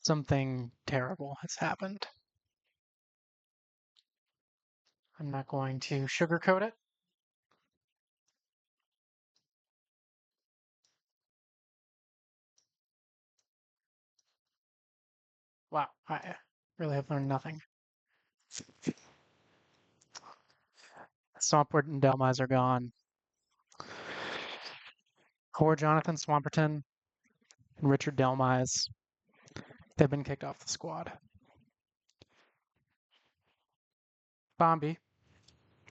Something terrible has happened. I'm not going to sugarcoat it. Wow, I really have learned nothing. Swampwood and Delmise are gone. Poor Jonathan Swamperton and Richard Delmise, they've been kicked off the squad. Bombi,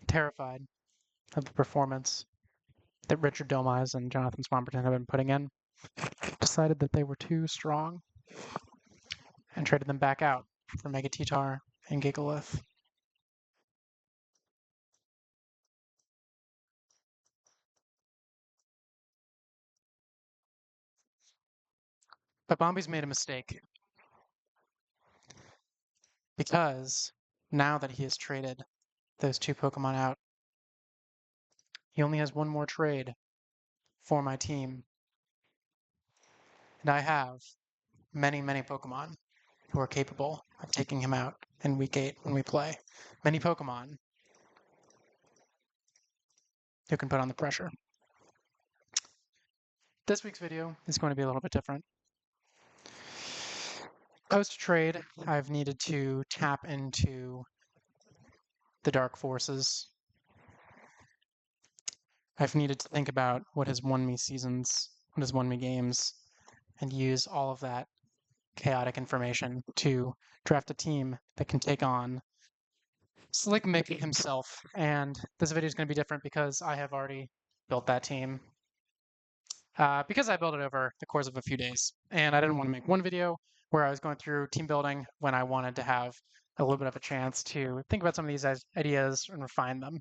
terrified of the performance that Richard Delmise and Jonathan Swamperton have been putting in, decided that they were too strong and traded them back out for Mega Titar and Gigalith. But Bombi's made a mistake because now that he has traded those two Pokemon out, he only has one more trade for my team. And I have many, many Pokemon who are capable of taking him out in Week 8 when we play. Many Pokemon who can put on the pressure. This week's video is going to be a little bit different. Post-trade, I've needed to tap into the dark forces. I've needed to think about what has won me seasons, what has won me games, and use all of that chaotic information to draft a team that can take on Slick Mick himself. And this video is going to be different because I have already built that team. Because I built it over the course of a few days. And I didn't want to make one video where I was going through team building when I wanted to have a little bit of a chance to think about some of these ideas and refine them.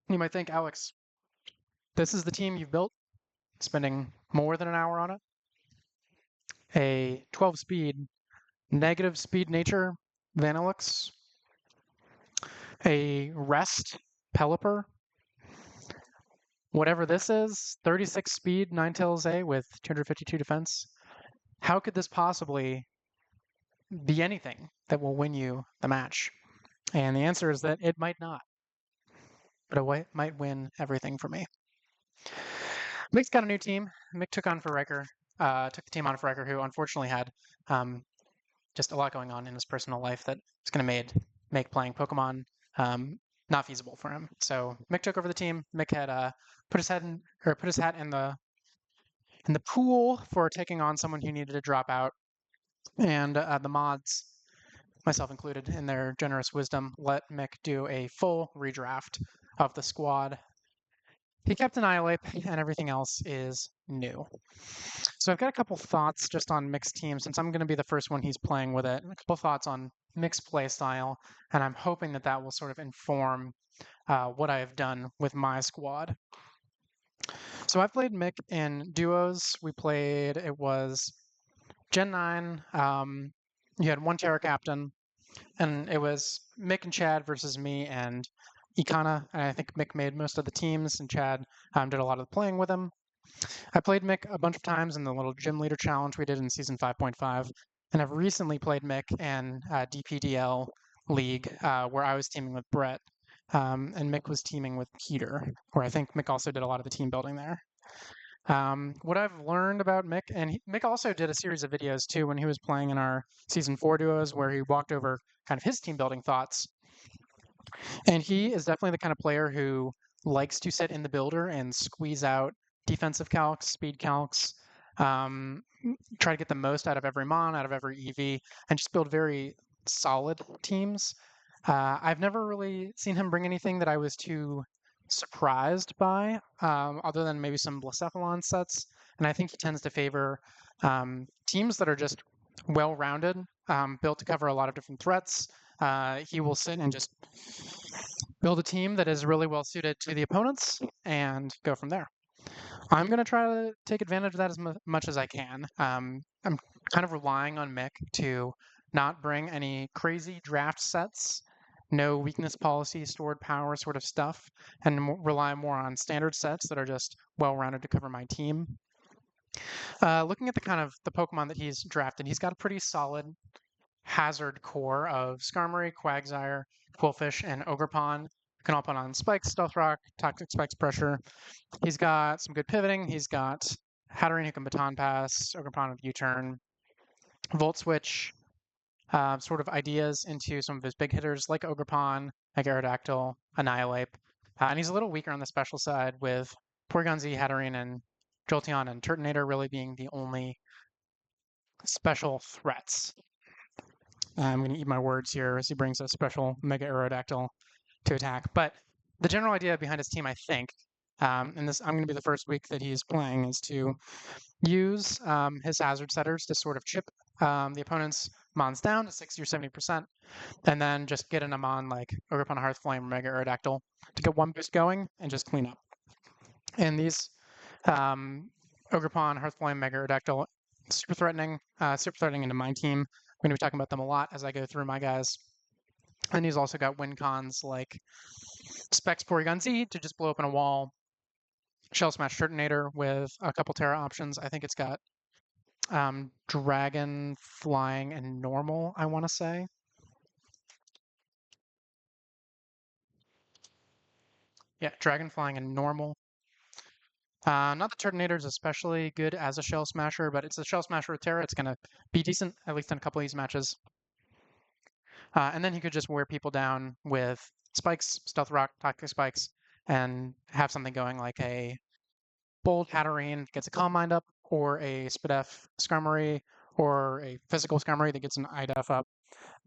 You might think, Alex, this is the team you've built, spending more than an hour on it. A 12 speed, negative speed nature Vanilluxe, a rest Pelipper, whatever this is, 36 speed Ninetales A with 252 defense. How could this possibly be anything that will win you the match? And the answer is that it might not, but it might win everything for me. Mick's got a new team. Mick took the team on for Riker, who unfortunately had just a lot going on in his personal life that is going to make playing Pokemon not feasible for him. So Mick took over the team. Mick had put his hat in the pool for taking on someone who needed to drop out, and the mods, myself included, in their generous wisdom, let Mick do a full redraft of the squad. He kept Annihilate, and everything else is new. So I've got a couple thoughts just on Mick's team, since I'm going to be the first one he's playing with it. A couple thoughts on Mick's playstyle, and I'm hoping that that will sort of inform what I have done with my squad. So I played Mick in duos. It was Gen 9. You had one Terra Captain, and it was Mick and Chad versus me and Ikana, and I think Mick made most of the teams, and Chad did a lot of the playing with him. I played Mick a bunch of times in the little gym leader challenge we did in season 5.5, and I've recently played Mick in DPDL League, where I was teaming with Brett, and Mick was teaming with Peter, where I think Mick also did a lot of the team building there. What I've learned about Mick, and Mick also did a series of videos too when he was playing in our season 4 duos, where he walked over kind of his team building thoughts. And he is definitely the kind of player who likes to sit in the builder and squeeze out defensive calcs, speed calcs, try to get the most out of every mon, out of every EV, and just build very solid teams. I've never really seen him bring anything that I was too surprised by, other than maybe some Blacephalon sets. And I think he tends to favor teams that are just well-rounded, built to cover a lot of different threats. He will sit and just build a team that is really well suited to the opponents and go from there. I'm going to try to take advantage of that as much as I can. I'm kind of relying on Mick to not bring any crazy draft sets, no weakness policy, stored power sort of stuff, and rely more on standard sets that are just well-rounded to cover my team. Looking at the kind of the Pokemon that he's drafted, he's got a pretty solid hazard core of Skarmory, Quagsire, Quillfish, and Ogerpon. Can all put on Spikes, Stealth Rock, Toxic Spikes, Pressure. He's got some good pivoting. He's got Hatterene who can Baton Pass, Ogerpon with U-Turn, Volt Switch, sort of ideas into some of his big hitters like Ogerpon, like Aerodactyl, Annihilate. And he's a little weaker on the special side with Porygon Z, Hatterene, and Jolteon and Turtonator really being the only special threats. I'm going to eat my words here as he brings a special Mega Aerodactyl to attack. But the general idea behind his team, I think, and this I'm going to be the first week that he's playing, is to use his hazard setters to sort of chip the opponent's mons down to 60 or 70%, and then just get in a mon like Ogerpon, Hearthflame, or Mega Aerodactyl to get one boost going and just clean up. And these Ogerpon, Hearthflame, Mega Aerodactyl, super threatening into my team. I'm going to be talking about them a lot as I go through my guys. And he's also got win cons like Specs Porygon Z to just blow open a wall, Shell Smash Turtonator with a couple Terra options. I think it's got Dragon, Flying, and Normal, I want to say. Yeah, Dragon, Flying, and Normal. Not that Turtonator is especially good as a Shell Smasher, but it's a Shell Smasher with Terra. It's going to be decent, at least in a couple of these matches. And then he could just wear people down with Spikes, Stealth Rock, Toxic Spikes, and have something going like a Bold Hatterene gets a Calm Mind up, or a Spadef Skarmory, or a physical Skarmory that gets an IDEF up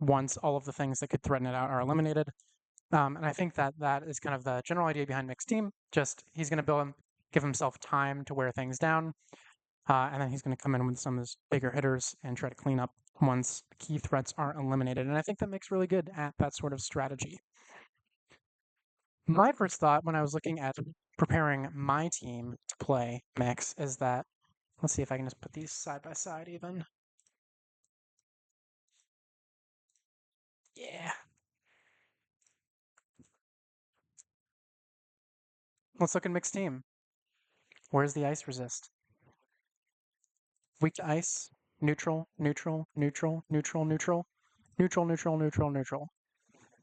once all of the things that could threaten it out are eliminated. And I think that that is kind of the general idea behind Mic's team. Just he's going to give himself time to wear things down, and then he's going to come in with some of his bigger hitters and try to clean up once key threats are eliminated. And I think that Mic's really good at that sort of strategy. My first thought when I was looking at preparing my team to play Mic's is that, let's see if I can just put these side by side even. Yeah. Let's look at Mic's team. Where's the ice resist? Weak to ice, neutral, neutral, neutral, neutral, neutral, neutral, neutral, neutral, neutral.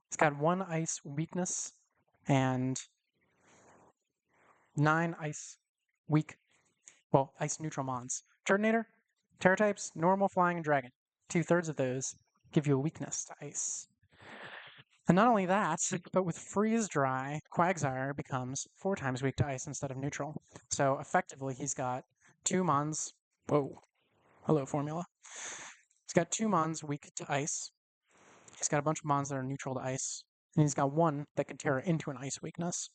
It's got 1 ice weakness and 9 ice weak, well, ice neutral mons. Turtonator, Terra types, normal, flying, and dragon. 2/3 of those give you a weakness to ice. And not only that, but with freeze dry, Quagsire becomes 4 times weak to ice instead of neutral. So effectively, he's got 2 mons. Whoa. Hello, formula. He's got 2 mons weak to ice. He's got a bunch of mons that are neutral to ice. And he's got 1 that can tear into an ice weakness.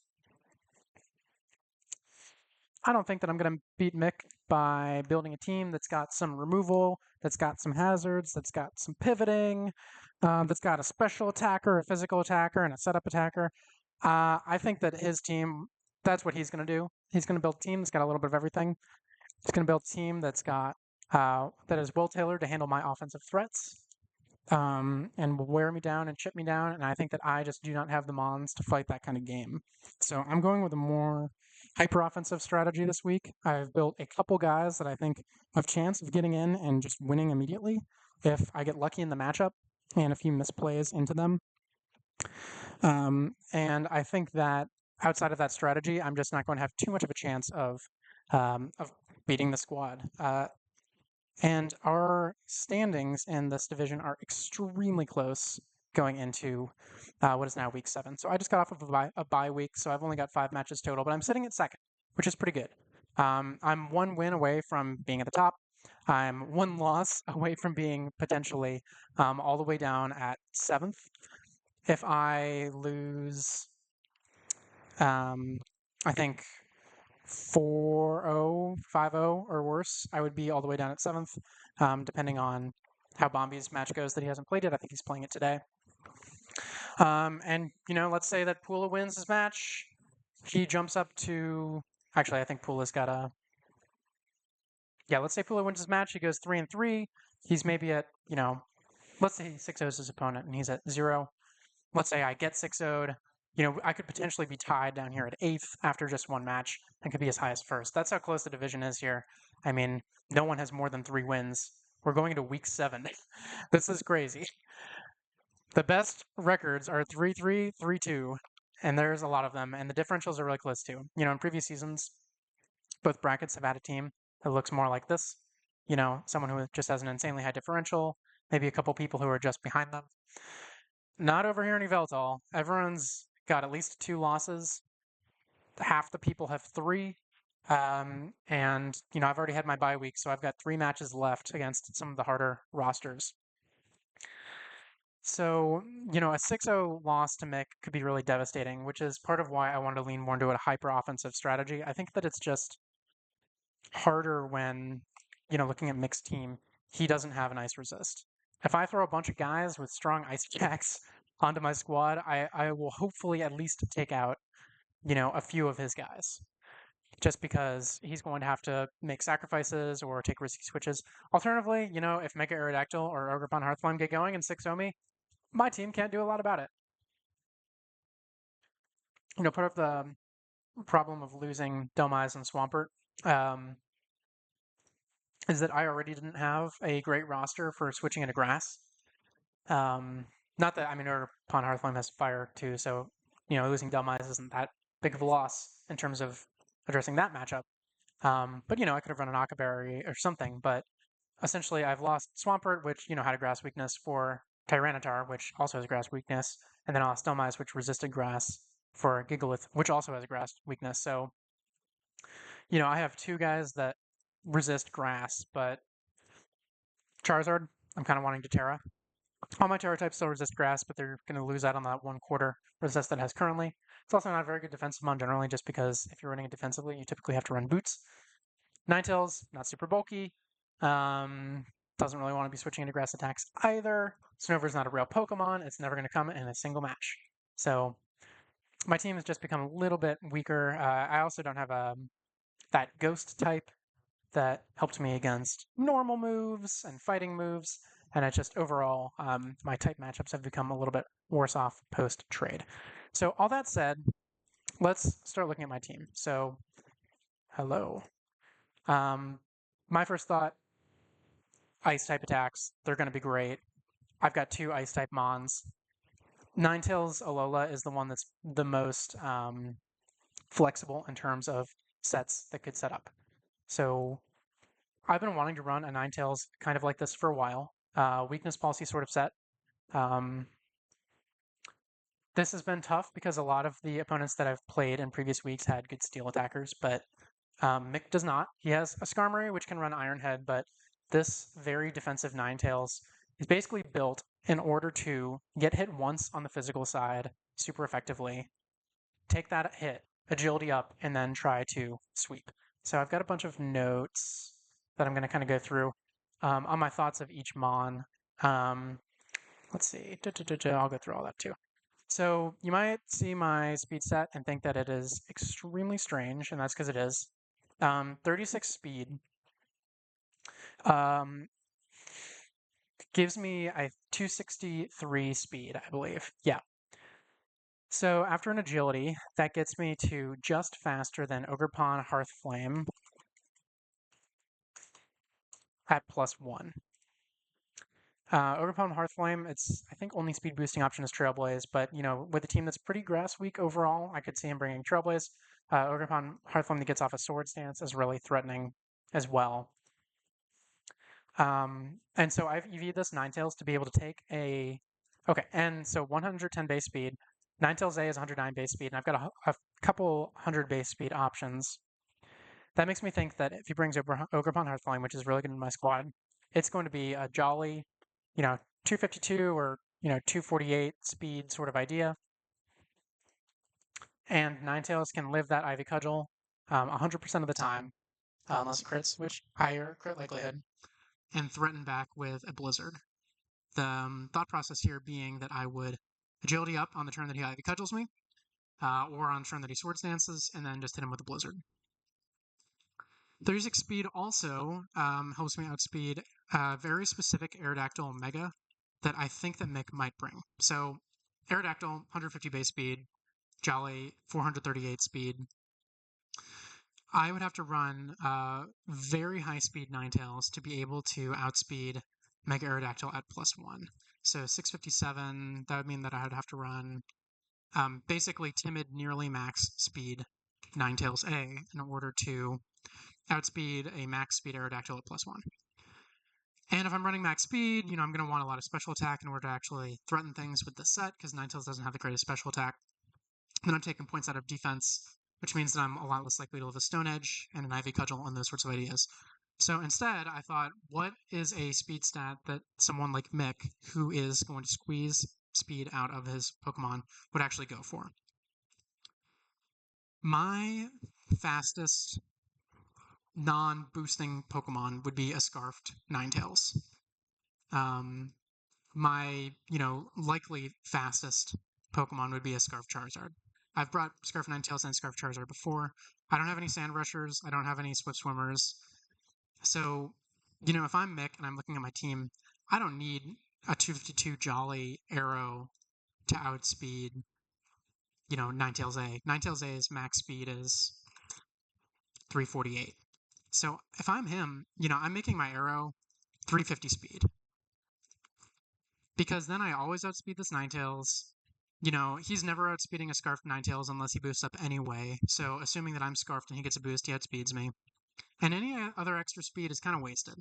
I don't think that I'm going to beat Mick by building a team that's got some removal, that's got some hazards, that's got some pivoting, that's got a special attacker, a physical attacker, and a setup attacker. I think that his team, that's what he's going to do. He's going to build a team that's got a little bit of everything. He's going to build a team that's got that is well tailored to handle my offensive threats, and will wear me down and chip me down. And I think that I just do not have the mons to fight that kind of game. So I'm going with a more hyper-offensive strategy this week. I've built a couple guys that I think have chance of getting in and just winning immediately if I get lucky in the matchup and a few misplays into them. And I think that outside of that strategy, I'm just not going to have too much of a chance of beating the squad. And our standings in this division are extremely close going into what is now week 7. So I just got off of a bye week, so I've only got 5 matches total, but I'm sitting at 2nd, which is pretty good. I'm 1 win away from being at the top. I'm 1 loss away from being potentially all the way down at 7th. If I lose, I think 4-0, 5-0 or worse, I would be all the way down at 7th, depending on how Bombi's match goes that he hasn't played it. I think he's playing it today. And, let's say that Pula wins his match. He jumps up to... Actually, I think Pula's got a... Yeah, let's say Pula wins his match. He goes 3-3. He's maybe at, let's say he 6-0's his opponent and he's at 0. Let's say I get 6-0'd. I could potentially be tied down here at 8th after just one match and could be as high as 1st. That's how close the division is here. I mean, no one has more than 3 wins. We're going into week 7. This is crazy. The best records are 3-3, 3-2, and there's a lot of them, and the differentials are really close too. In previous seasons, both brackets have had a team that looks more like this. Someone who just has an insanely high differential, maybe a couple people who are just behind them. Not over here in Yveltal. Everyone's got at least 2 losses. Half the people have 3. And, I've already had my bye week, so I've got 3 matches left against some of the harder rosters. So, a 6-0 loss to Micc could be really devastating, which is part of why I wanted to lean more into a hyper-offensive strategy. I think that it's just harder when, looking at Micc's team, he doesn't have an ice resist. If I throw a bunch of guys with strong ice attacks onto my squad, I will hopefully at least take out, a few of his guys. Just because he's going to have to make sacrifices or take risky switches. Alternatively, if Mega Aerodactyl or Ogre Upon Hearthflame get going and 6-0 me, my team can't do a lot about it. Part of the problem of losing Delmise and Swampert is that I already didn't have a great roster for switching into grass. Not that, Ogre Upon Hearthflame has fire too, so, losing Delmise isn't that big of a loss in terms of addressing that matchup. But, I could have run an Akaberry or something, but essentially I've lost Swampert, which, had a grass weakness, for Tyranitar, which also has a grass weakness, and then I lost Delmise, which resisted grass, for Gigalith, which also has a grass weakness. So, I have 2 guys that resist grass, but Charizard, I'm kind of wanting to Terra. All my Terra types still resist grass, but they're going to lose out on that 1/4 resist that it has currently. It's also not a very good defensive mon generally, just because if you're running it defensively, you typically have to run boots. Ninetales, not super bulky. Doesn't really want to be switching into grass attacks either. Snover's not a real Pokemon. It's never going to come in a single match. So my team has just become a little bit weaker. I also don't have that ghost type that helped me against normal moves and fighting moves. And it's just overall, my type matchups have become a little bit worse off post-trade. So all that said, let's start looking at my team. So, hello. My first thought, ice type attacks, they're going to be great. I've got 2 ice type mons. Ninetales Alola is the one that's the most flexible in terms of sets that could set up. So I've been wanting to run a Ninetales kind of like this for a while. Weakness policy sort of set. This has been tough because a lot of the opponents that I've played in previous weeks had good steel attackers, but Micc does not. He has a Skarmory, which can run Iron Head, but this very defensive Ninetales is basically built in order to get hit once on the physical side super effectively, take that hit, agility up, and then try to sweep. So I've got a bunch of notes that I'm going to kind of go through on my thoughts of each mon. Let's see. I'll go through all that too. So you might see my speed set and think that it is extremely strange, and that's because it is. 36 speed gives me a 263 speed, I believe. Yeah. So after an agility, that gets me to just faster than Ogre Upon Hearthflame at +1. Ogre Upon Hearthflame, it's, I think, only speed boosting option is Trailblaze, but, with a team that's pretty grass weak overall, I could see him bringing Trailblaze. Ogre Upon Hearthflame that gets off a Sword Stance is really threatening as well. And so I've EV'd this Ninetales to be able to take a... Okay, and so 110 base speed. Ninetales A is 109 base speed, and I've got a couple 100 base speed options. That makes me think that if he brings Ogre Upon Hearthflame, which is really good in my squad, it's going to be a jolly, 252 or, 248 speed sort of idea. And Ninetales can live that Ivy Cudgel 100% of the time, unless it crits, which higher crit likelihood, and threaten back with a Blizzard. The thought process here being that I would agility up on the turn that he Ivy Cudgels me, or on the turn that he Sword Stances, and then just hit him with a Blizzard. 36 speed also helps me outspeed a very specific Aerodactyl Mega that I think that Micc might bring. So Aerodactyl, 150 base speed, Jolly 438 speed. I would have to run very high speed Ninetales to be able to outspeed Mega Aerodactyl at +1. So 657, that would mean that I would have to run basically timid, nearly max speed Ninetales A in order to outspeed a max speed Aerodactyl at +1. And if I'm running max speed, I'm going to want a lot of special attack in order to actually threaten things with this set, because Ninetales doesn't have the greatest special attack. Then I'm taking points out of defense, which means that I'm a lot less likely to live a Stone Edge and an Ivy Cudgel and those sorts of ideas. So instead, I thought, what is a speed stat that someone like Micc, who is going to squeeze speed out of his Pokemon, would actually go for? My fastest non-boosting Pokemon would be a Scarfed Ninetales. My, likely fastest Pokemon would be a Scarf Charizard. I've brought Scarf Ninetales and Scarf Charizard before. I don't have any Sand Rushers. I don't have any Swift Swimmers. So, if I'm Micc and I'm looking at my team, I don't need a 252 Jolly Arrow to outspeed, Ninetales A. Ninetales A's max speed is 348. So if I'm him, I'm making my Arrow 350 speed. Because then I always outspeed this Ninetales. He's never outspeeding a Scarfed Ninetales unless he boosts up anyway. So assuming that I'm Scarfed and he gets a boost, he outspeeds me. And any other extra speed is kind of wasted.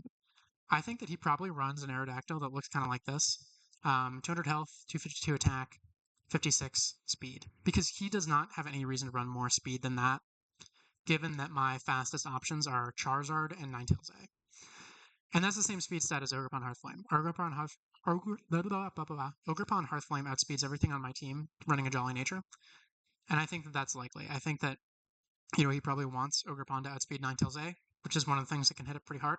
I think that he probably runs an Aerodactyl that looks kind of like this. 200 health, 252 attack, 56 speed. Because he does not have any reason to run more speed than that, given that my fastest options are Charizard and Ninetales A. And that's the same speed stat as Ogerpon Hearthflame. Ogerpon Hearthflame outspeeds everything on my team running a Jolly Nature. And I think that that's likely. I think that, he probably wants Ogerpon to outspeed Ninetales A, which is one of the things that can hit it pretty hard.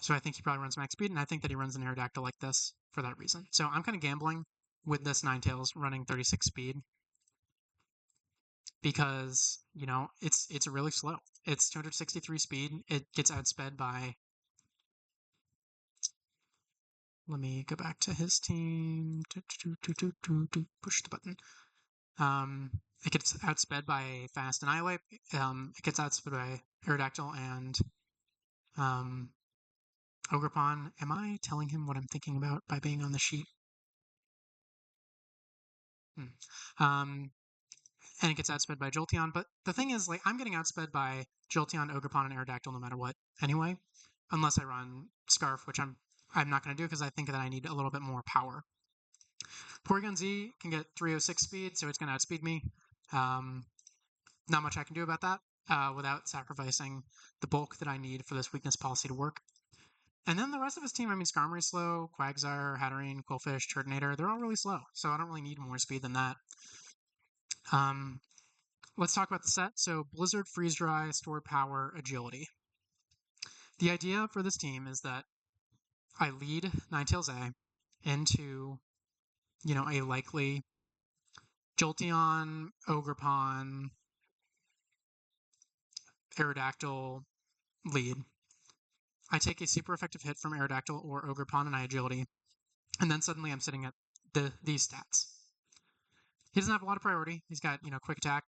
So I think he probably runs max speed, and I think that he runs an Aerodactyl like this for that reason. So I'm kind of gambling with this Ninetales running 36 speed because, it's really slow. It's 263 speed. It gets outsped by... Let me go back to his team. Push the button. It gets outsped by Fast Annihilate. It gets outsped by Aerodactyl and Ogerpon. Am I telling him what I'm thinking about by being on the sheet? And it gets outsped by Jolteon. But the thing is, I'm getting outsped by Jolteon, Ogerpon, and Aerodactyl no matter what anyway, unless I run Scarf, which I'm not going to do because I think that I need a little bit more power. Porygon Z can get 306 speed, so it's going to outspeed me. Not much I can do about that without sacrificing the bulk that I need for this weakness policy to work. And then the rest of his team, Skarmory's slow, Quagsire, Hatterene, Qwilfish, Turtonator, they're all really slow, so I don't really need more speed than that. Let's talk about the set. So Blizzard, Freeze Dry, Stored Power, Agility. The idea for this team is that I lead Ninetales A into, a likely Jolteon, Ogerpon, Aerodactyl lead. I take a super effective hit from Aerodactyl or Ogerpon and I agility, and then suddenly I'm sitting at these stats. He doesn't have a lot of priority. He's got, quick attack.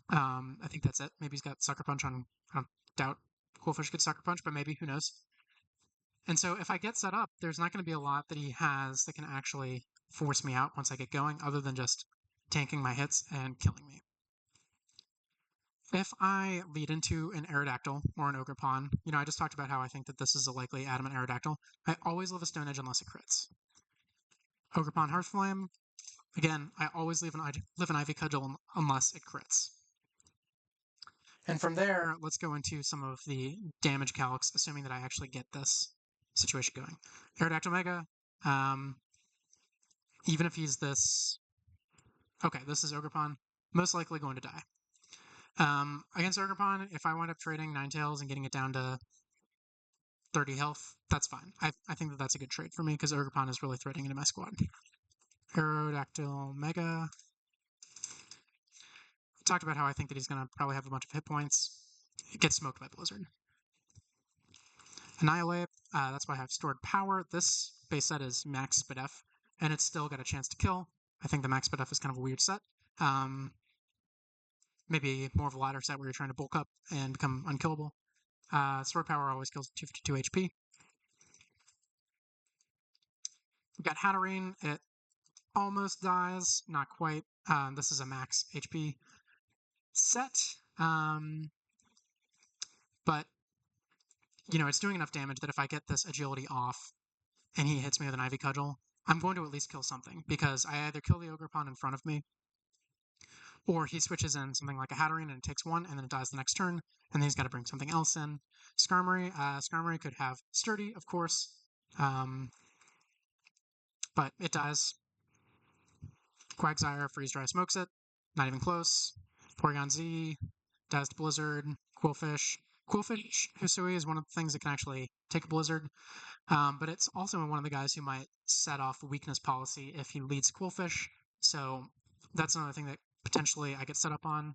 I think that's it. Maybe he's got Sucker Punch on... I don't doubt Qwilfish gets Sucker Punch, but maybe, who knows? And so if I get set up, there's not going to be a lot that he has that can actually force me out once I get going, other than just tanking my hits and killing me. If I lead into an Aerodactyl or an Ogerpon, I just talked about how I think that this is a likely Adamant Aerodactyl. I always live a Stone Edge unless it crits. Ogerpon Hearthflame, again, I always live an Ivy Cudgel unless it crits. And from there, let's go into some of the damage calcs, assuming that I actually get this situation going. Aerodactyl Mega, even if he's this... Okay, this is Ogerpon, most likely going to die. Against Ogerpon, if I wind up trading Ninetales and getting it down to 30 health, that's fine. I think that that's a good trade for me because Ogerpon is really threatening into my squad. Aerodactyl Mega. I talked about how I think that he's going to probably have a bunch of hit points. It gets smoked by Blizzard. Annihilate, that's why I have Stored Power. This base set is Max SpDef, and it's still got a chance to kill. I think the Max SpDef is kind of a weird set. Maybe more of a ladder set where you're trying to bulk up and become unkillable. Sword power always kills 252 HP. We've got Hatterene. It almost dies, not quite. This is a max HP set. But, it's doing enough damage that if I get this agility off and he hits me with an Ivy Cudgel, I'm going to at least kill something, because I either kill the Ogre Pawn in front of me, or he switches in something like a Hatterene and it takes one, and then it dies the next turn, and then he's got to bring something else in. Skarmory could have Sturdy, of course, but it dies. Quagsire, Freeze Dry smokes it, not even close. Porygon Z, dies to Blizzard. Quillfish Hisui is one of the things that can actually take a Blizzard, but it's also one of the guys who might set off weakness policy if he leads Quillfish, so that's another thing that potentially I get set up on.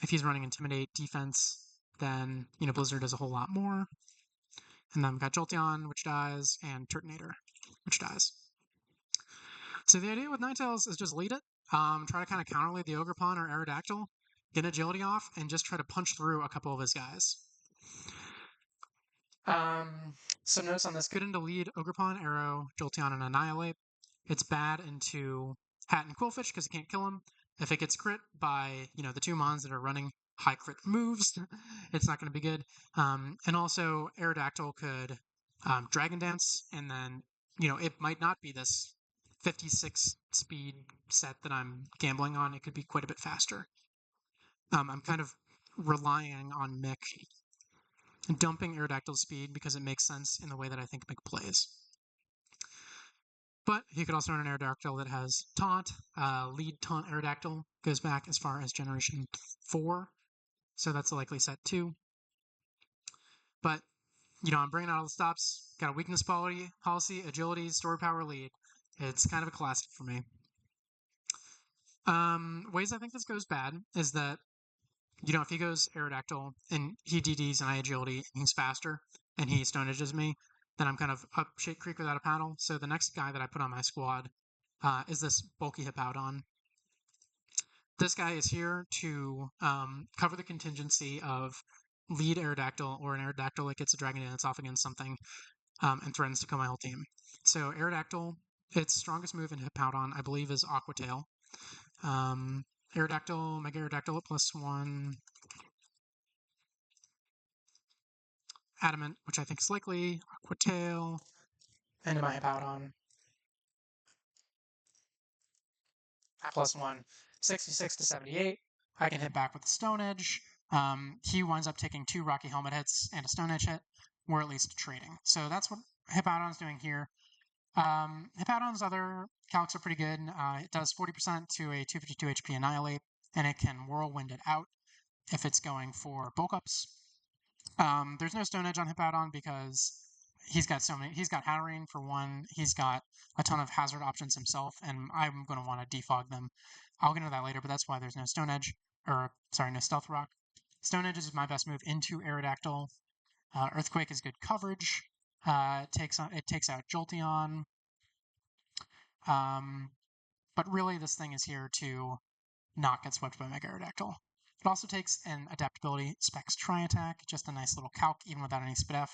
If he's running Intimidate defense, then, Blizzard does a whole lot more. And then we've got Jolteon, which dies, and Turtonator, which dies. So the idea with Ninetales is just lead it, try to kind of counter lead the Ogre Pawn or Aerodactyl, get agility off, and just try to punch through a couple of his guys. Some notes on this: good into lead Ogre Pawn, Arrow, Jolteon, and Annihilate. It's bad into Hat and Quillfish because it can't kill him. If it gets crit by, the two mons that are running high crit moves, it's not going to be good. And also, Aerodactyl could Dragon Dance, and then, it might not be this 56 speed set that I'm gambling on. It could be quite a bit faster. I'm kind of relying on Micc dumping Aerodactyl speed because it makes sense in the way that I think Micc plays. But he could also run an Aerodactyl that has Taunt. Lead Taunt Aerodactyl goes back as far as Generation 4, so that's a likely set too. But, I'm bringing out all the stops. Got a weakness policy, agility, story power, lead. It's kind of a classic for me. Ways I think this goes bad is that, if he goes Aerodactyl and he DDs and I agility and he's faster and he Stone Edges me, then I'm kind of up Shake Creek without a paddle. So the next guy that I put on my squad is this bulky Hippowdon. This guy is here to cover the contingency of lead Aerodactyl or an Aerodactyl that gets a Dragon Dance off against something and threatens to kill my whole team. So Aerodactyl, its strongest move in Hippowdon, I believe, is Aqua Tail. Aerodactyl, Mega Aerodactyl at +1. Adamant, which I think is likely. Aqua Tail. Into my Hippowdon. At +1. 66 to 78. I can hit back with the Stone Edge. He winds up taking 2 Rocky Helmet hits and a Stone Edge hit. We're at least trading. So that's what Hippowdon's doing here. Hippowdon's other calcs are pretty good. It does 40% to a 252 HP Annihilate, and it can Whirlwind it out if it's going for bulk ups. There's no Stone Edge on Hippowdon because he's got so many. He's got Hatterene for one. He's got a ton of hazard options himself, and I'm going to want to defog them. I'll get into that later, but that's why there's no Stone Edge, no Stealth Rock. Stone Edge is my best move into Aerodactyl. Earthquake is good coverage. It takes out Jolteon. But really, this thing is here to not get swept by Mega Aerodactyl. It also takes an adaptability Specs Tri-Attack, just a nice little calc, even without any SPDF.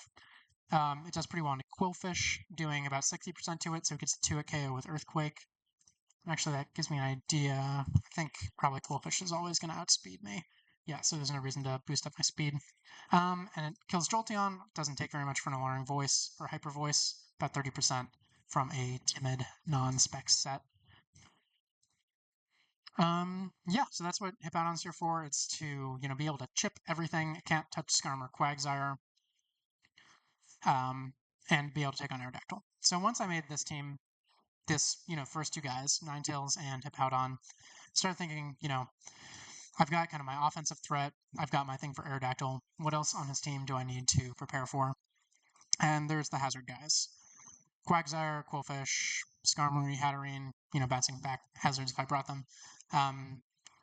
It does pretty well into Quillfish, doing about 60% to it, so it gets 2 at KO with Earthquake. Actually, that gives me an idea. I think probably Quillfish is always going to outspeed me. Yeah, so there's no reason to boost up my speed. And it kills Jolteon. Doesn't take very much for an Alluring Voice or Hyper Voice, about 30% from a timid non-spec set. Yeah, so that's what Hippowdon's here for. It's to, be able to chip everything. It can't touch Skarm or Quagsire. And be able to take on Aerodactyl. So once I made this team, first 2 guys, Ninetales and Hippowdon, started thinking, I've got kind of my offensive threat. I've got my thing for Aerodactyl. What else on his team do I need to prepare for? And there's the hazard guys. Quagsire, Quillfish, Skarmory, Hatterene, bouncing back hazards if I brought them.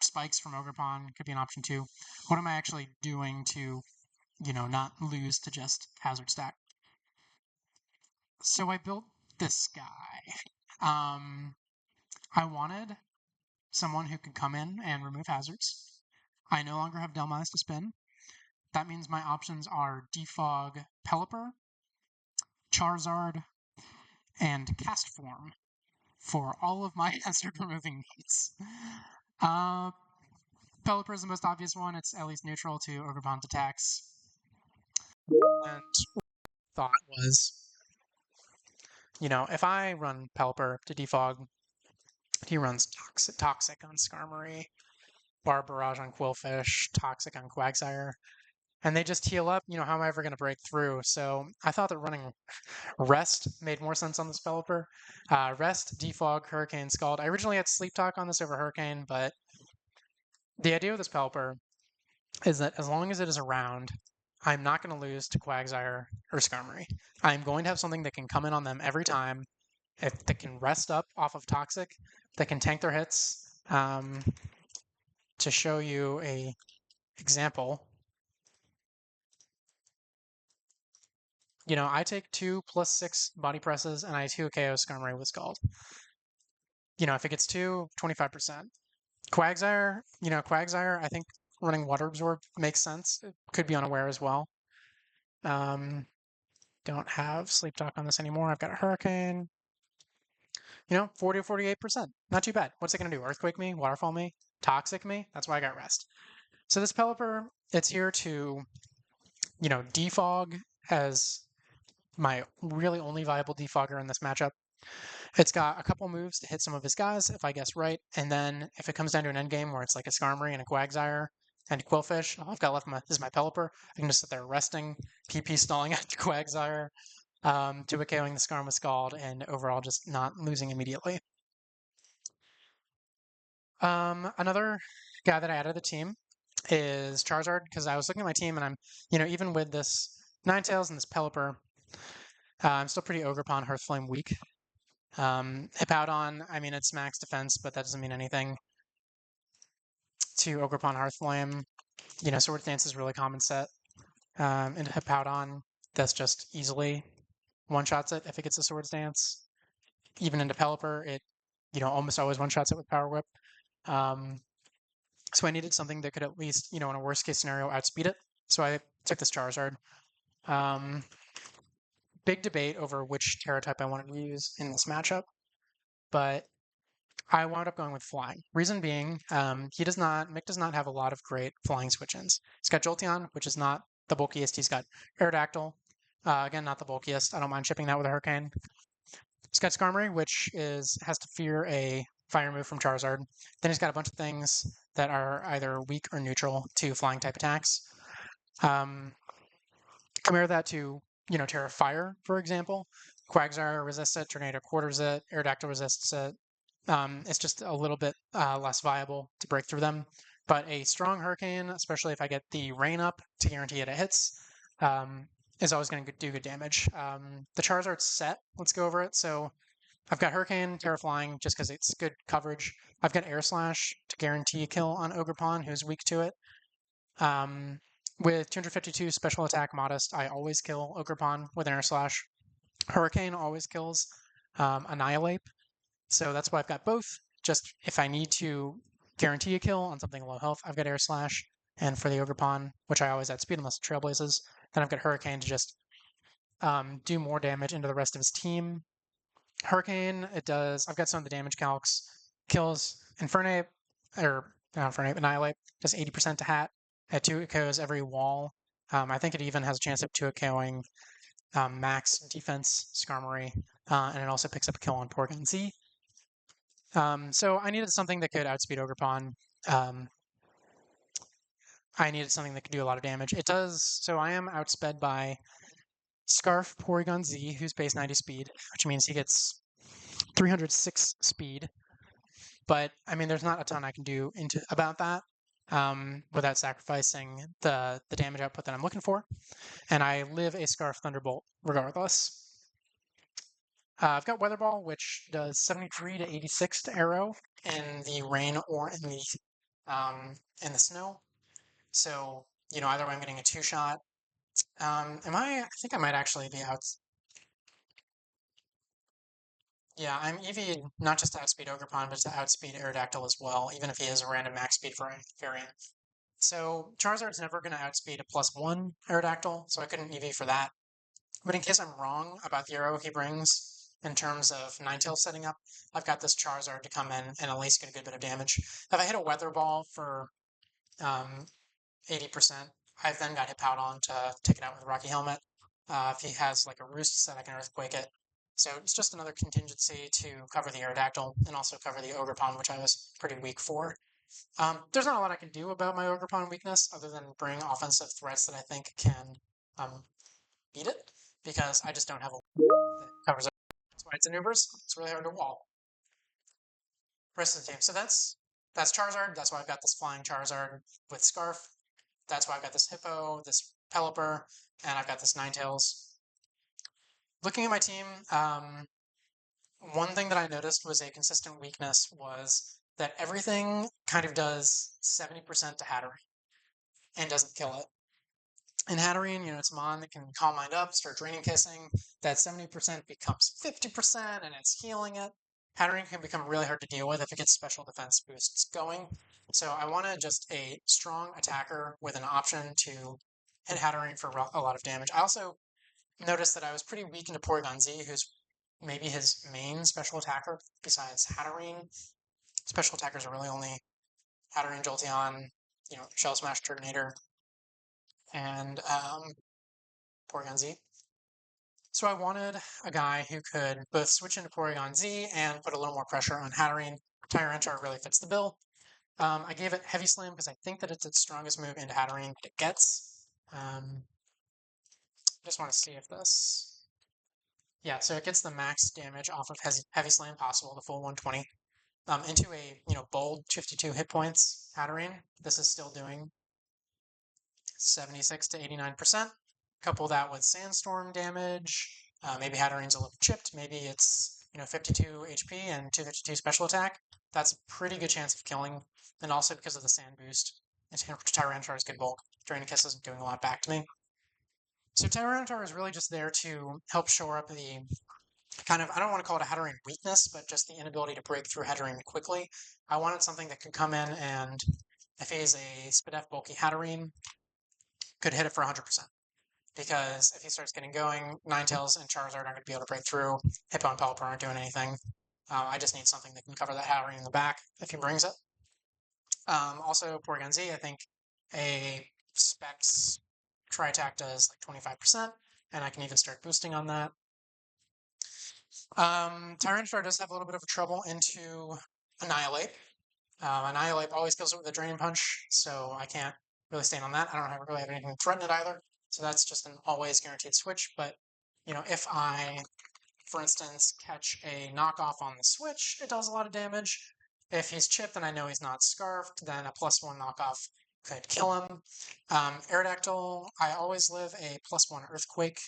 Spikes from Ogre Pawn could be an option too. What am I actually doing to, not lose to just hazard stack? So I built this guy. I wanted someone who could come in and remove hazards. I no longer have Delmise to spin. That means my options are Defog Pelipper, Charizard, and Cast Form for all of my hazard removing needs. Pelipper is the most obvious one. It's at least neutral to Ogerpon's attacks. And thought was, you know, if I run Pelipper to defog, he runs Toxic on Skarmory, Barb Barrage on Quillfish, Toxic on Quagsire, and they just heal up. You know, how am I ever going to break through? So I thought that running Rest made more sense on this Pelipper. Rest, Defog, Hurricane, Scald. I originally had Sleep Talk on this over Hurricane, but the idea of this Pelipper is that as long as it is around, I'm not going to lose to Quagsire or Skarmory. I'm going to have something that can come in on them every time, that can rest up off of Toxic, that can tank their hits. To show you a example, you know, I take 2 + 6 body presses and I 2 KO Skarmory with Scald. You know, if it gets 2, 25%. Quagsire, you know, Quagsire, I think running Water Absorb makes sense. It could be unaware as well. Don't have Sleep Talk on this anymore. I've got a Hurricane. You know, 40 or 48%. Not too bad. What's it going to do? Earthquake me? Waterfall me? Toxic me? That's why I got Rest. So this Pelipper, it's here to, you know, defog as my really only viable defogger in this matchup. It's got a couple moves to hit some of his guys, if I guess right, and then if it comes down to an endgame where it's like a Skarmory and a Quagsire and a Quillfish, all I've got left is my Pelipper. I can just sit there resting, PP stalling at the Quagsire, 2-KOing the Skarm with Scald, and overall just not losing immediately. Another guy that I added to the team is Charizard, because I was looking at my team and I'm, you know, even with this Ninetales and this Pelipper, I'm still pretty Ogerpon Hearthflame weak. Hippowdon, I mean, it's max defense, but that doesn't mean anything to Ogerpon Hearthflame. You know, Swords Dance is really common set. Into Hippowdon, that's just easily one-shots it if it gets a Swords Dance. Even into Pelipper, it, you know, almost always one-shots it with Power Whip. So I needed something that could at least, you know, in a worst-case scenario, outspeed it. So I took this Charizard. Big debate over which Terra type I wanted to use in this matchup, but I wound up going with Flying. Reason being, Micc does not have a lot of great flying switch-ins. He's got Jolteon, which is not the bulkiest. He's got Aerodactyl, again, not the bulkiest. I don't mind shipping that with a Hurricane. He's got Skarmory, which has to fear a fire move from Charizard. Then he's got a bunch of things that are either weak or neutral to flying type attacks. Compare that to, you know, Terra Fire, for example. Quagsire resists it, Tornado quarters it, Aerodactyl resists it. It's just a little bit less viable to break through them. But a strong Hurricane, especially if I get the rain up to guarantee it hits, is always going to do good damage. The Charizard's set. Let's go over it. So I've got Hurricane, Terra Flying, just because it's good coverage. I've got Air Slash to guarantee a kill on Ogerpon, who's weak to it. With 252 special attack modest, I always kill Ogerpon with an Air Slash. Hurricane always kills Annihilate. So that's why I've got both. Just if I need to guarantee a kill on something low health, I've got Air Slash. And for the Ogerpon, which I always outspeed unless it Trailblazes, then I've got Hurricane to just do more damage into the rest of his team. Hurricane, I've got some of the damage calcs. Kills Infernape, or not Infernape, Annihilate, does 80% to Hat. At 2 it KOs every wall. I think it even has a chance of 2 KOing max defense Skarmory, and it also picks up a kill on Porygon Z. So I needed something that could outspeed Ogerpon. I needed something that could do a lot of damage. It does, so I am outsped by Scarf Porygon Z, who's base 90 speed, which means he gets 306 speed. But, I mean, there's not a ton I can do about that without sacrificing the damage output that I'm looking for. And I live a Scarf Thunderbolt regardless. I've got Weather Ball, which does 73 to 86 to arrow in the rain or in the snow. So, you know, either way I'm getting a 2-shot. I think I might actually be out. Yeah, I'm EV not just to outspeed Ogre Pawn, but to outspeed Aerodactyl as well, even if he is a random max speed variant. So Charizard's never going to outspeed a +1 Aerodactyl, so I couldn't EV for that. But in case I'm wrong about the arrow he brings in terms of Ninetales setting up, I've got this Charizard to come in and at least get a good bit of damage. If I hit a Weather Ball for 80%, I've then got Hippowdon to take it out with Rocky Helmet. If he has like a Roost set, I can Earthquake it. So it's just another contingency to cover the Aerodactyl and also cover the Ogre Pawn, which I was pretty weak for. There's not a lot I can do about my Ogre Pawn weakness other than bring offensive threats that I think can beat it, because I just don't have a that covers it. That's why it's in Ubers. It's really hard to wall. Rest of the team. So that's Charizard. That's why I've got this flying Charizard with Scarf. That's why I've got this Hippo, this Pelipper, and I've got this Ninetales. Looking at my team, one thing that I noticed was a consistent weakness was that everything kind of does 70% to Hatterene and doesn't kill it. In Hatterene, it's Mon that can Calm Mind up, start Draining Kissing. That 70% becomes 50% and it's healing it. Hatterene can become really hard to deal with if it gets special defense boosts going. So I wanted just a strong attacker with an option to hit Hatterene for a lot of damage. I also noticed that I was pretty weak into Porygon Z, who's maybe his main special attacker besides Hatterene. Special attackers are really only Hatterene, Jolteon, Shell Smash, Turtonator, and Porygon Z. So I wanted a guy who could both switch into Porygon Z and put a little more pressure on Hatterene. Tyranitar really fits the bill. I gave it Heavy Slam because I think that it's its strongest move into Hatterene that it gets. Just want to see if this... Yeah, so it gets the max damage off of Heavy Slam possible, the full 120, into a bold 52 hit points Hatterene. This is still doing 76 to 89%. Couple that with Sandstorm damage. Maybe Hatterene's a little chipped. Maybe it's 52 HP and 252 special attack. That's a pretty good chance of killing. And also because of the Sand boost, Tyranitar's good bulk. Draining Kiss isn't doing a lot back to me. So Tyranitar is really just there to help shore up the kind of, I don't want to call it a Hatterene weakness, but just the inability to break through Hatterene quickly. I wanted something that could come in and, if he's a Spadef bulky Hatterene, could hit it for 100%. Because if he starts getting going, Ninetales and Charizard aren't going to be able to break through. Hippo and Pelipper aren't doing anything. I just need something that can cover that Hatterene in the back if he brings it. Also, Porygon Z, I think a Specs Tri-Attack does like 25%, and I can even start boosting on that. Tyranitar does have a little bit of trouble into Annihilate. Annihilate always kills it with a Draining Punch, so I can't really stand on that. I don't really have anything to threaten it either. So that's just an always guaranteed switch. But, if I, for instance, catch a knockoff on the switch, it does a lot of damage. If he's chipped and I know he's not scarfed, then a +1 knockoff could kill him. Aerodactyl, I always live a +1 Earthquake,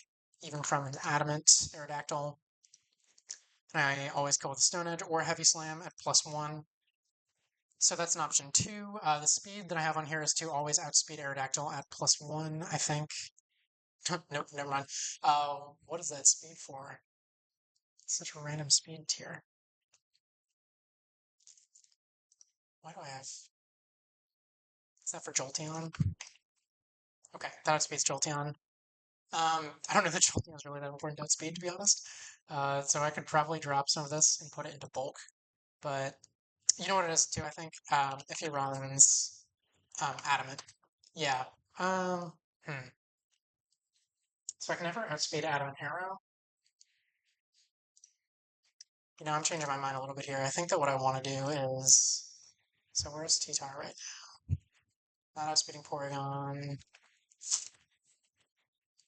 even from an Adamant Aerodactyl. I always go with Stone Edge or Heavy Slam at +1. So that's an option 2. The speed that I have on here is to always outspeed Aerodactyl at +1, I think. Nope, never mind. What is that speed for? Such a random speed tier. Why do I have... Is that for Jolteon? Okay, that outspeeds Jolteon. I don't know that Jolteon is really that important to outspeed, to be honest. So I could probably drop some of this and put it into bulk. But you know what it is, too, I think? If he runs Adamant. Yeah. So I can never outspeed Adamant Arrow. I'm changing my mind a little bit here. I think that what I want to do is... So where's T-Tar right now? Not outspeeding Porygon.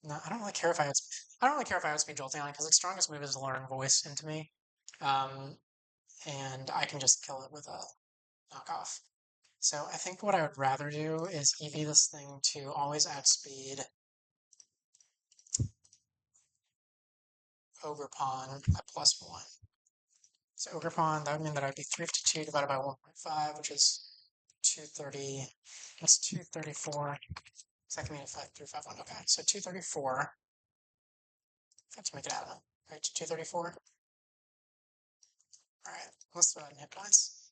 No, I don't really care if I outspeed Jolteon because its strongest move is Learn Voice into me. And I can just kill it with a knockoff. So I think what I would rather do is EV this thing to always outspeed Ogre Pawn at +1. So Ogre Pawn, that would mean that I'd be 352 divided by 1.5, which is 230. That's 234. Second mean 5351. Okay, so 234. I have to make it out of it. Right, 234. Alright, let's throw that in hit points.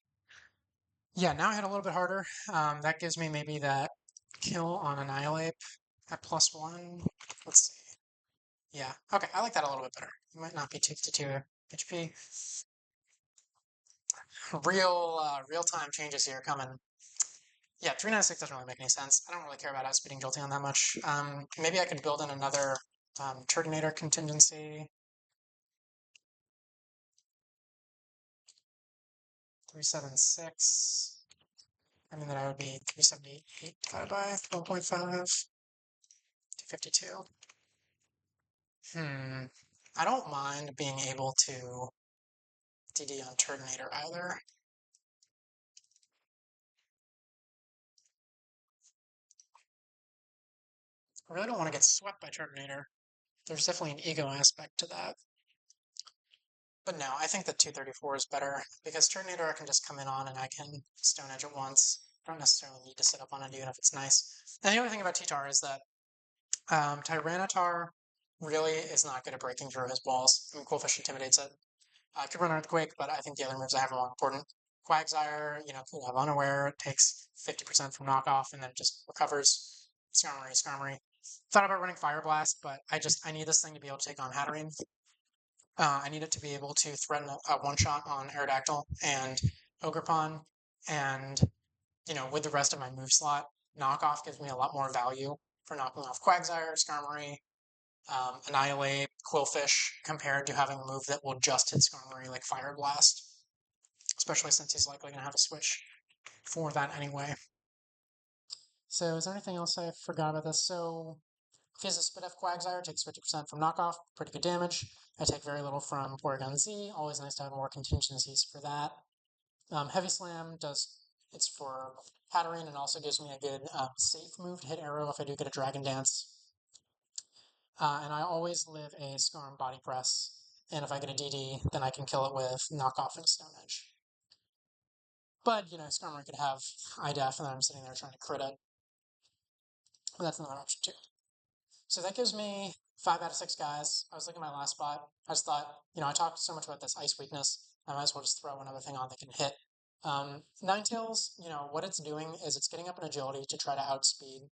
Yeah, now I hit a little bit harder. That gives me maybe that kill on Annihilate at +1. Let's see. Yeah, okay, I like that a little bit better. It might not be 252 HP. Real-time changes here coming. Yeah, 396 doesn't really make any sense. I don't really care about outspeeding Jolteon that much. Maybe I could build in another Turtonator contingency. 376. I mean, that I would be 378 divided by 1.5. 252. I don't mind being able to DD on Turtonator either. I really don't want to get swept by Turtonator. There's definitely an ego aspect to that. But no, I think that 234 is better, because Turtonator I can just come in on and I can Stone Edge at once. I don't necessarily need to sit up on it even if it's nice. And the other thing about T-Tar is that Tyranitar really is not good at breaking through his walls. I mean, Coolfish intimidates it. I could run Earthquake, but I think the other moves I have are more important. Quagsire, could have Unaware. It takes 50% from knockoff and then it just recovers. Skarmory. Thought about running Fire Blast, but I need this thing to be able to take on Hatterene. I need it to be able to threaten a one-shot on Aerodactyl and Ogerpon, and, with the rest of my move slot, knockoff gives me a lot more value for knocking off Quagsire, Skarmory, Annihilate, Quillfish, compared to having a move that will just hit Skarmory like Fire Blast, especially since he's likely going to have a switch for that anyway. So is there anything else I forgot about this? So if he has a Spit F Quagsire, takes 50% from knockoff, pretty good damage. I take very little from Porygon Z, always nice to have more contingencies for that. Heavy Slam it's for Hatterene and also gives me a good safe move to hit Arrow if I do get a Dragon Dance. And I always live a Skarm Body Press, and if I get a DD, then I can kill it with knockoff and Stone Edge. But, Skarmory could have IDEF, and then I'm sitting there trying to crit it. But that's another option too. So that gives me 5 out of 6 guys. I was looking at my last spot. I just thought, I talked so much about this ice weakness, I might as well just throw another thing on that can hit. Ninetales, what it's doing is it's getting up in agility to try to outspeed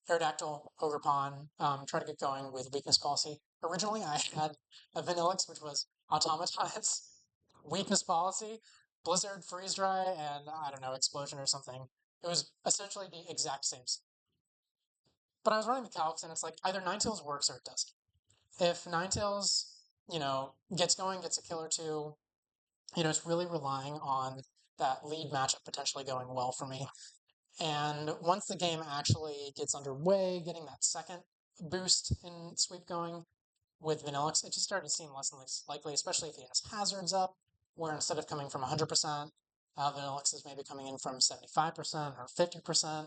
Aerodactyl, Ogerpon, try to get going with weakness policy. Originally, I had a Vanillix, which was Automatine's weakness policy, Blizzard, Freeze Dry, and I don't know, Explosion or something. It was essentially the exact same. But I was running the calcs, and it's like either Ninetales works or it doesn't. If Ninetales, gets going, gets a kill or two, it's really relying on that lead matchup potentially going well for me. And once the game actually gets underway, getting that second boost in sweep going with Vanillix, it just started to seem less and less likely, especially if he has hazards up, where instead of coming from 100%, Vanillix is maybe coming in from 75% or 50%.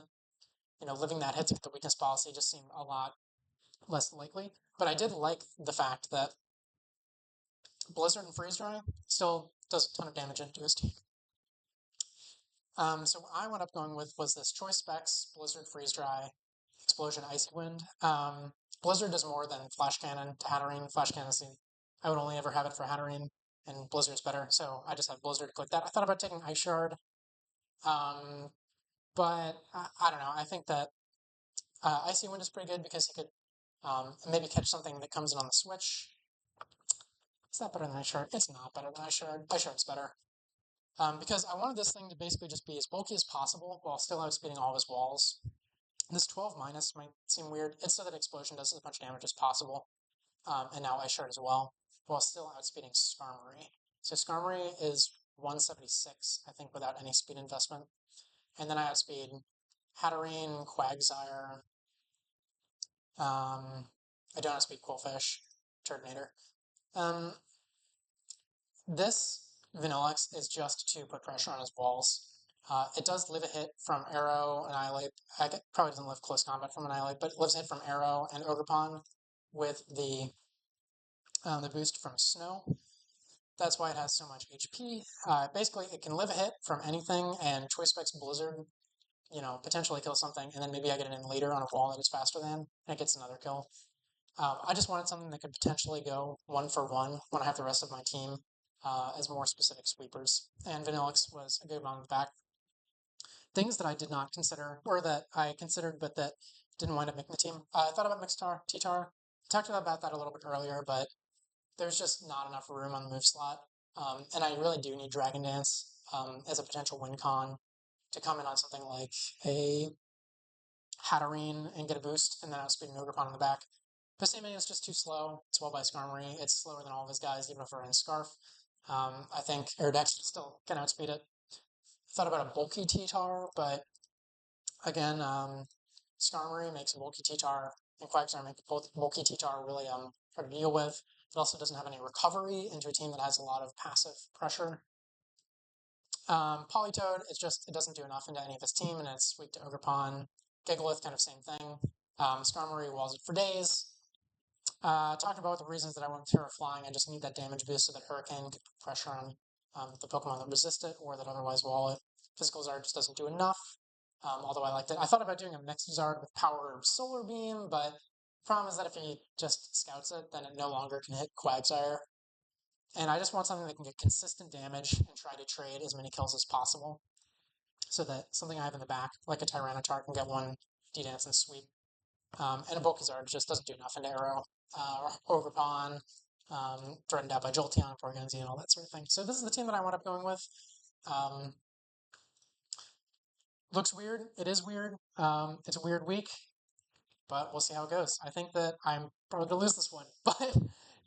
Living that hit to get the weakness policy just seemed a lot less likely. But I did like the fact that Blizzard and Freeze Dry still does a ton of damage into his team. So what I wound up going with was this choice specs, Blizzard, Freeze Dry, Explosion, Icy Wind. Blizzard does more than Flash Cannon to Hatterene. Flash Cannon, I would only ever have it for Hatterene, and Blizzard's better, so I just have Blizzard to click that. I thought about taking Ice Shard, but I don't know. I think that Icy Wind is pretty good because he could maybe catch something that comes in on the switch. Is that better than Ice Shard? It's not better than Ice Shard. Ice Shard's better. Because I wanted this thing to basically just be as bulky as possible while still outspeeding all of his walls. This 12 minus might seem weird. It's so that Explosion does as much damage as possible, and now Ice Shard as well, while still outspeeding Skarmory. So Skarmory is 176, I think, without any speed investment. And then I outspeed Hatterene, Quagsire. I don't outspeed Quillfish, Turtonator. This Vanillix is just to put pressure on his walls. It does live a hit from Arrow, Annihilate. It probably doesn't live close combat from Annihilate, but it lives a hit from Arrow and Ogerpon with the boost from Snow. That's why it has so much HP. Basically, it can live a hit from anything, and Choice Specs Blizzard, potentially kill something, and then maybe I get it in later on a wall that is faster than, and it gets another kill. I just wanted something that could potentially go 1 for 1 when I have the rest of my team as more specific sweepers. And Vanillix was a good one on the back. Things that I did not consider, or that I considered but that didn't wind up making the team. I thought about Mixtar, T-Tar. Talked about that a little bit earlier, but there's just not enough room on the move slot. And I really do need Dragon Dance as a potential win con to come in on something like a Hatterene and get a boost, and then outspeed an Ogerpon in the back. Paseme is just too slow. It's well by Skarmory. It's slower than all of his guys, even if we're in Scarf. I think Airdex still can outspeed it. Thought about a bulky T-Tar, but again, Skarmory makes a bulky T-Tar, and Quagsire make both bulky T-Tar really hard to deal with. It also doesn't have any recovery into a team that has a lot of passive pressure. Politoed, it doesn't do enough into any of his team, and it's weak to Ogerpon. Gigalith, kind of same thing. Skarmory walls it for days. Talked about the reasons that I went with Terra Flying. I just need that damage boost so that Hurricane could put pressure on the Pokemon that resist it or that otherwise wall it. Physical Zard just doesn't do enough, although I liked it. I thought about doing a mixed Zard with Power Solar Beam, but the problem is that if he just scouts it, then it no longer can hit Quagsire. And I just want something that can get consistent damage and try to trade as many kills as possible, so that something I have in the back, like a Tyranitar, can get one D-Dance and sweep. And a Bulkazard just doesn't do enough into Arrow. Ogerpon, threatened out by Jolteon, Porygon-Z, and all that sort of thing. So this is the team that I wound up going with. Looks weird. It is weird. It's a weird week, but we'll see how it goes. I think that I'm probably going to lose this one, but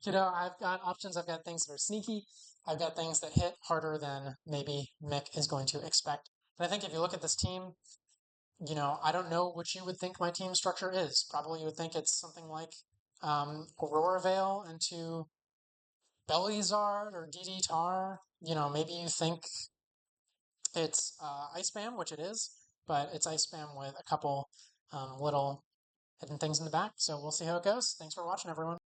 I've got options. I've got things that are sneaky. I've got things that hit harder than maybe Micc is going to expect. And I think if you look at this team, I don't know what you would think my team structure is. Probably you would think it's something like Aurora Veil into Bellizard or DD Tar. Maybe you think it's Ice Spam, which it is, but it's Ice Spam with a couple little hidden things in the back. So we'll see how it goes. Thanks for watching, everyone.